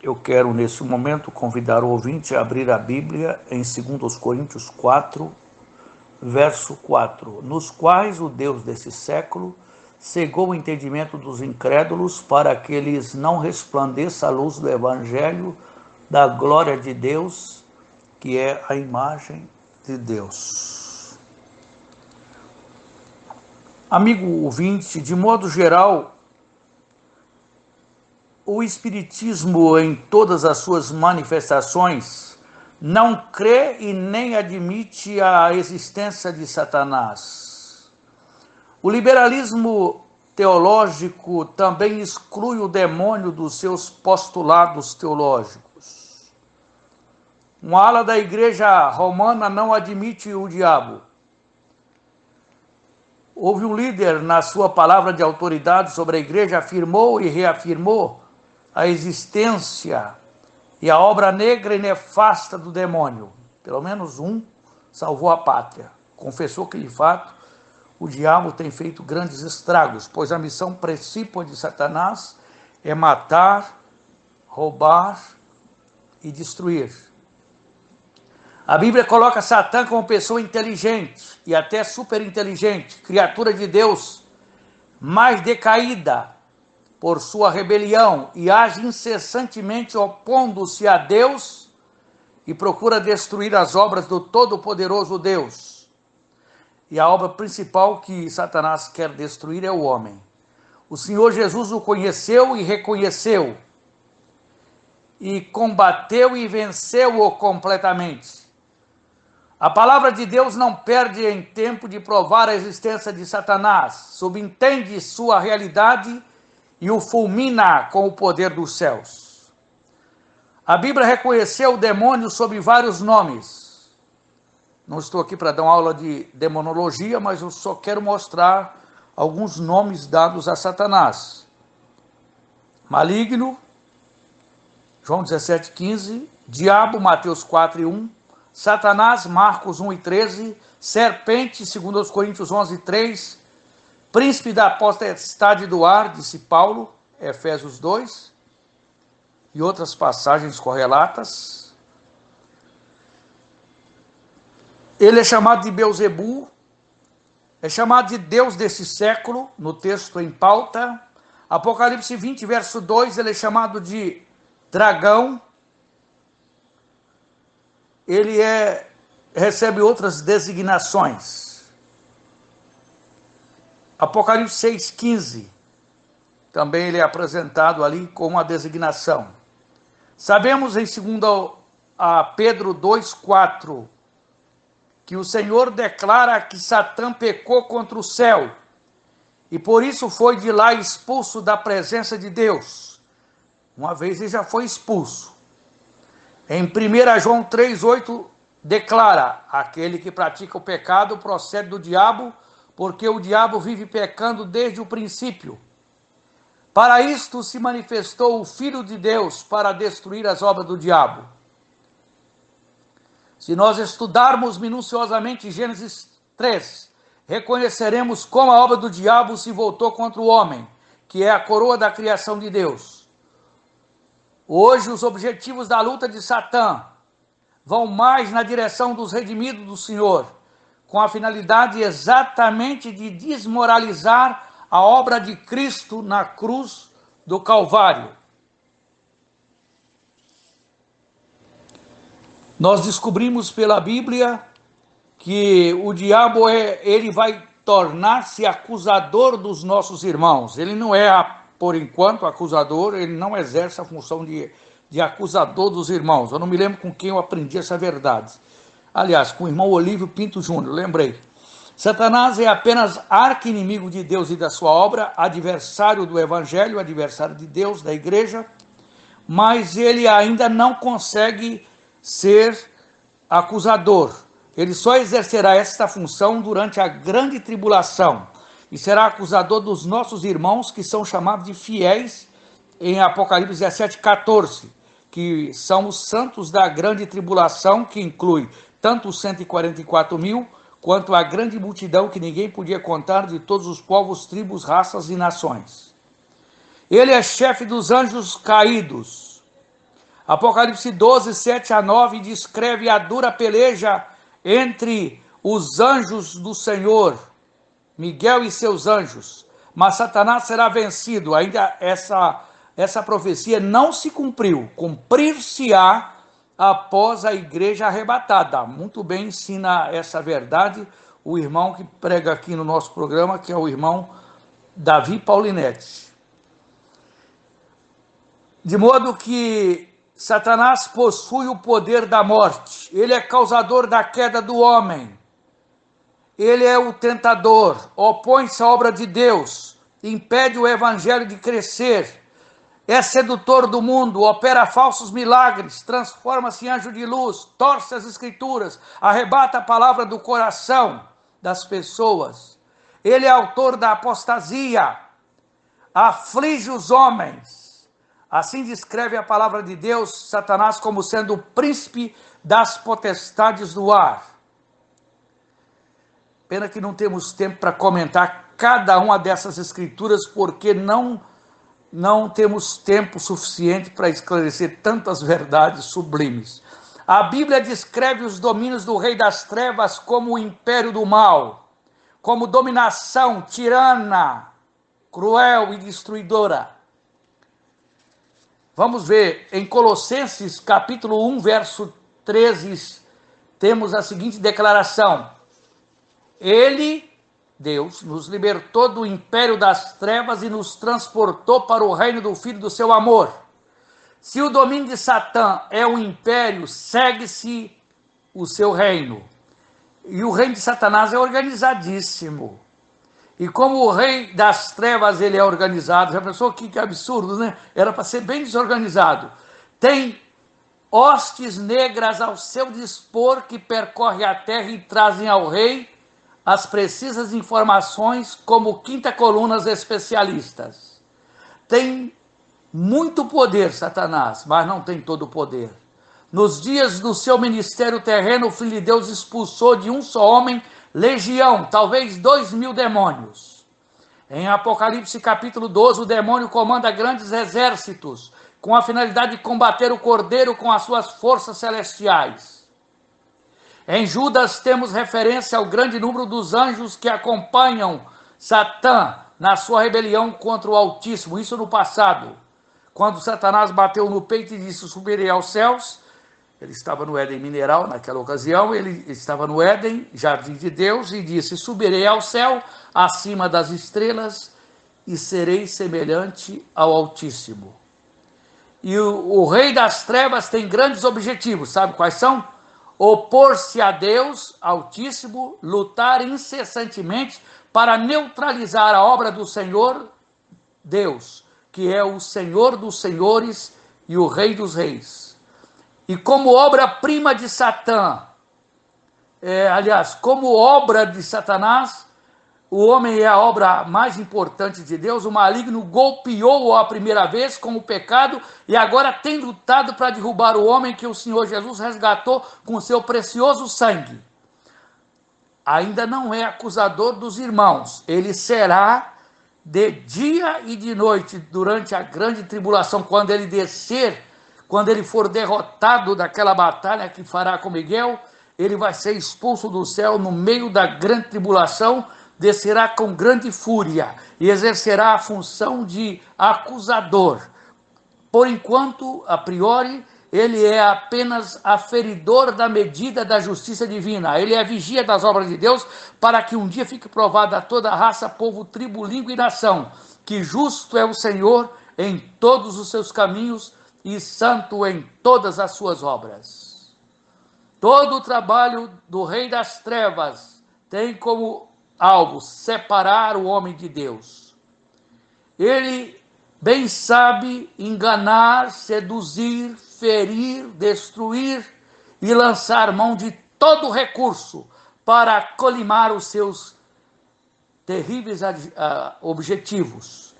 Eu quero, nesse momento, convidar o ouvinte a abrir a Bíblia em 2 Coríntios 4, verso 4, nos quais o Deus desse século cegou o entendimento dos incrédulos para que lhes não resplandeça a luz do Evangelho da glória de Deus, que é a imagem de Deus. Amigo ouvinte, de modo geral, o Espiritismo, em todas as suas manifestações, não crê e nem admite a existência de Satanás. O liberalismo teológico também exclui o demônio dos seus postulados teológicos. Uma ala da Igreja Romana não admite o diabo. Houve um líder, na sua palavra de autoridade sobre a Igreja, afirmou e reafirmou a existência e a obra negra e nefasta do demônio. Pelo menos um salvou a pátria. Confessou que, de fato, o diabo tem feito grandes estragos, pois a missão principal de Satanás é matar, roubar e destruir. A Bíblia coloca Satã como pessoa inteligente e até superinteligente, criatura de Deus, mais decaída por sua rebelião, e age incessantemente opondo-se a Deus e procura destruir as obras do Todo-Poderoso Deus. E a obra principal que Satanás quer destruir é o homem. O Senhor Jesus o conheceu e reconheceu, e combateu e venceu-o completamente. A palavra de Deus não perde em tempo de provar a existência de Satanás, subentende sua realidade e o fulmina com o poder dos céus. A Bíblia reconheceu o demônio sob vários nomes. Não estou aqui para dar uma aula de demonologia, mas eu só quero mostrar alguns nomes dados a Satanás. Maligno, João 17,15, diabo, Mateus 4,1, Satanás, Marcos 1,13, serpente, 2 Coríntios 11,3, príncipe da potestade do ar, disse Paulo, Efésios 2, e outras passagens correlatas. Ele é chamado de Beuzebu, é chamado de Deus desse século, no texto em pauta. Apocalipse 20, verso 2, ele é chamado de dragão. Ele recebe outras designações. Apocalipse 6,15, também ele é apresentado ali com uma designação. Sabemos em 2 Pedro 2,4, que o Senhor declara que Satã pecou contra o céu, e por isso foi de lá expulso da presença de Deus. Uma vez ele já foi expulso. Em 1 João 3,8, declara: aquele que pratica o pecado procede do diabo, porque o diabo vive pecando desde o princípio. Para isto se manifestou o Filho de Deus, para destruir as obras do diabo. Se nós estudarmos minuciosamente Gênesis 3, reconheceremos como a obra do diabo se voltou contra o homem, que é a coroa da criação de Deus. Hoje, os objetivos da luta de Satã vão mais na direção dos redimidos do Senhor, com a finalidade exatamente de desmoralizar a obra de Cristo na cruz do Calvário. Nós descobrimos pela Bíblia que o diabo ele vai tornar-se acusador dos nossos irmãos. Ele não é, por enquanto, acusador, ele não exerce a função de acusador dos irmãos. Eu não me lembro com quem eu aprendi essa verdade. Aliás, com o irmão Olívio Pinto Júnior, lembrei. Satanás é apenas arqui-inimigo de Deus e da sua obra, adversário do Evangelho, adversário de Deus, da Igreja, mas ele ainda não consegue ser acusador. Ele só exercerá esta função durante a grande tribulação e será acusador dos nossos irmãos que são chamados de fiéis em Apocalipse 17,14, que são os santos da grande tribulação, que inclui tanto os 144 mil, quanto a grande multidão que ninguém podia contar de todos os povos, tribos, raças e nações. Ele é chefe dos anjos caídos. Apocalipse 12, 7 a 9 descreve a dura peleja entre os anjos do Senhor, Miguel e seus anjos, mas Satanás será vencido. Ainda essa profecia não se cumpriu, cumprir-se-á após a igreja arrebatada. Muito bem ensina essa verdade o irmão que prega aqui no nosso programa, que é o irmão Davi Paulinetti. De modo que Satanás possui o poder da morte, ele é causador da queda do homem, ele é o tentador, opõe-se à obra de Deus, impede o evangelho de crescer, é sedutor do mundo, opera falsos milagres, transforma-se em anjo de luz, torce as escrituras, arrebata a palavra do coração das pessoas. Ele é autor da apostasia, aflige os homens. Assim descreve a palavra de Deus, Satanás como sendo o príncipe das potestades do ar. Pena que não temos tempo para comentar cada uma dessas escrituras, porque não temos tempo suficiente para esclarecer tantas verdades sublimes. A Bíblia descreve os domínios do rei das trevas como o império do mal, como dominação tirana, cruel e destruidora. Vamos ver, em Colossenses capítulo 1, verso 13, temos a seguinte declaração: Ele, Deus, nos libertou do império das trevas e nos transportou para o reino do Filho do seu amor. Se o domínio de Satã é o império, segue-se o seu reino. E o reino de Satanás é organizadíssimo. E como o rei das trevas ele é organizado, já pensou que absurdo, né? Era para ser bem desorganizado. Tem hostes negras ao seu dispor que percorrem a terra e trazem ao rei as precisas informações como quinta colunas especialistas. Tem muito poder, Satanás, mas não tem todo o poder. Nos dias do seu ministério terreno, o Filho de Deus expulsou de um só homem legião, talvez 2.000 demônios. Em Apocalipse capítulo 12, o demônio comanda grandes exércitos, com a finalidade de combater o Cordeiro com as suas forças celestiais. Em Judas temos referência ao grande número dos anjos que acompanham Satã na sua rebelião contra o Altíssimo, isso no passado. Quando Satanás bateu no peito e disse: subirei aos céus, ele estava no Éden mineral naquela ocasião, ele estava no Éden, jardim de Deus, e disse: subirei ao céu, acima das estrelas, e serei semelhante ao Altíssimo. E o rei das trevas tem grandes objetivos, sabe quais são? Opor-se a Deus Altíssimo, lutar incessantemente para neutralizar a obra do Senhor Deus, que é o Senhor dos senhores e o Rei dos reis. E como obra-prima de Satã, como obra de Satanás, o homem é a obra mais importante de Deus. O maligno golpeou-o a primeira vez com o pecado e agora tem lutado para derrubar o homem que o Senhor Jesus resgatou com seu precioso sangue. Ainda não é acusador dos irmãos, ele será de dia e de noite durante a grande tribulação, quando ele descer, quando ele for derrotado daquela batalha que fará com Miguel, ele vai ser expulso do céu no meio da grande tribulação, descerá com grande fúria e exercerá a função de acusador. Por enquanto, a priori, ele é apenas aferidor da medida da justiça divina. Ele é a vigia das obras de Deus, para que um dia fique provado a toda raça, povo, tribo, língua e nação, que justo é o Senhor em todos os seus caminhos e santo em todas as suas obras. Todo o trabalho do rei das trevas tem como alvo separar o homem de Deus. Ele bem sabe enganar, seduzir, ferir, destruir e lançar mão de todo recurso para colimar os seus terríveis objetivos.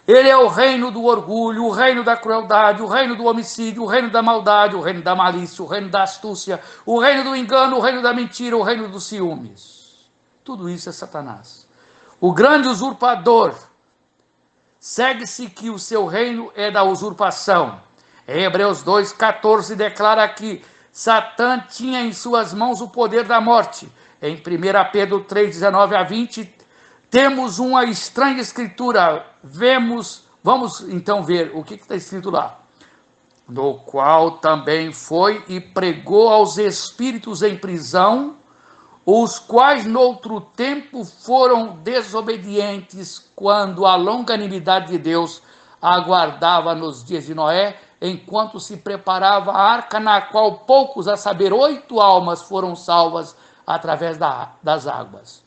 Ele é o reino do orgulho, o reino da crueldade, o reino do homicídio, o reino da maldade, o reino da malícia, o reino da astúcia, o reino do engano, o reino da mentira, o reino dos ciúmes. Tudo isso é Satanás. O grande usurpador, segue-se que o seu reino é da usurpação. Em Hebreus 2,14 declara que Satã tinha em suas mãos o poder da morte. Em 1 Pedro 3, 19-20, temos uma estranha escritura. Vamos então ver o que está escrito lá. No qual também foi e pregou aos espíritos em prisão, os quais noutro tempo foram desobedientes, quando a longanimidade de Deus aguardava nos dias de Noé, enquanto se preparava a arca, na qual poucos, a saber, 8 almas, foram salvas através das águas.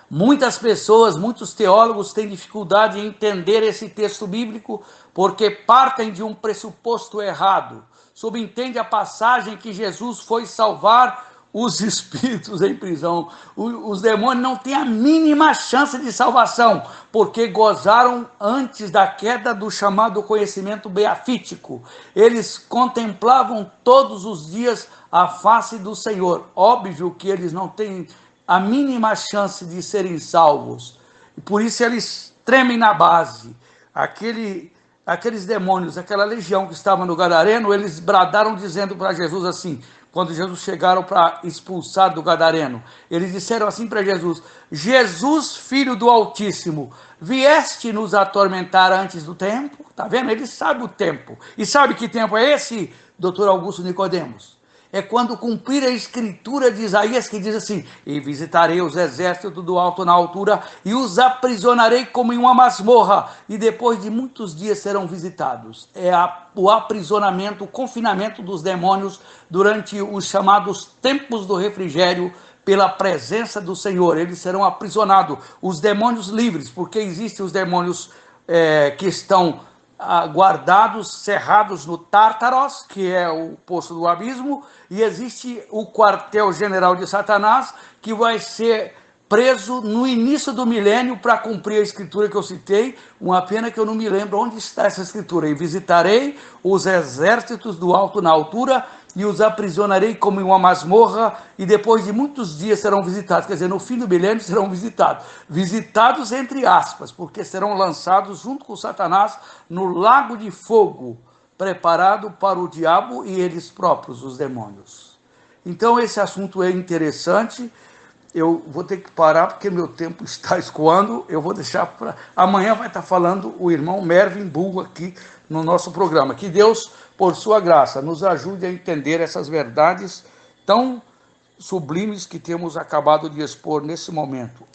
Muitas pessoas, muitos teólogos têm dificuldade em entender esse texto bíblico porque partem de um pressuposto errado. Subentende a passagem que Jesus foi salvar os espíritos em prisão. Os demônios não têm a mínima chance de salvação, porque gozaram antes da queda do chamado conhecimento beafítico. Eles contemplavam todos os dias a face do Senhor. Óbvio que eles não têm a mínima chance de serem salvos. E por isso eles tremem na base. Aqueles demônios, aquela legião que estava no Gadareno, eles bradaram dizendo para Jesus assim, quando Jesus chegaram para expulsar do Gadareno, eles disseram assim para Jesus: Jesus, filho do Altíssimo, vieste nos atormentar antes do tempo? Tá vendo? Ele sabe o tempo. E sabe que tempo é esse, doutor Augusto Nicodemos? É quando cumprir a escritura de Isaías, que diz assim: e visitarei os exércitos do alto na altura, e os aprisionarei como em uma masmorra, e depois de muitos dias serão visitados. É o aprisionamento, o confinamento dos demônios durante os chamados tempos do refrigério, pela presença do Senhor. Eles serão aprisionados, os demônios livres, porque existem os demônios que estão guardados, cerrados no Tártaros, que é o poço do abismo, e existe o quartel-general de Satanás, que vai ser preso no início do milênio para cumprir a escritura que eu citei. Uma pena que eu não me lembro onde está essa escritura. E visitarei os exércitos do alto na altura, e os aprisionarei como em uma masmorra, e depois de muitos dias serão visitados. Quer dizer, no fim do milênio serão visitados. Visitados entre aspas, porque serão lançados junto com Satanás no lago de fogo, preparado para o diabo e eles próprios, os demônios. Então esse assunto é interessante. Eu vou ter que parar porque meu tempo está escoando. Eu vou deixar para... Amanhã vai estar falando o irmão Mervin Bull aqui no nosso programa. Que Deus, por sua graça, nos ajude a entender essas verdades tão sublimes que temos acabado de expor nesse momento.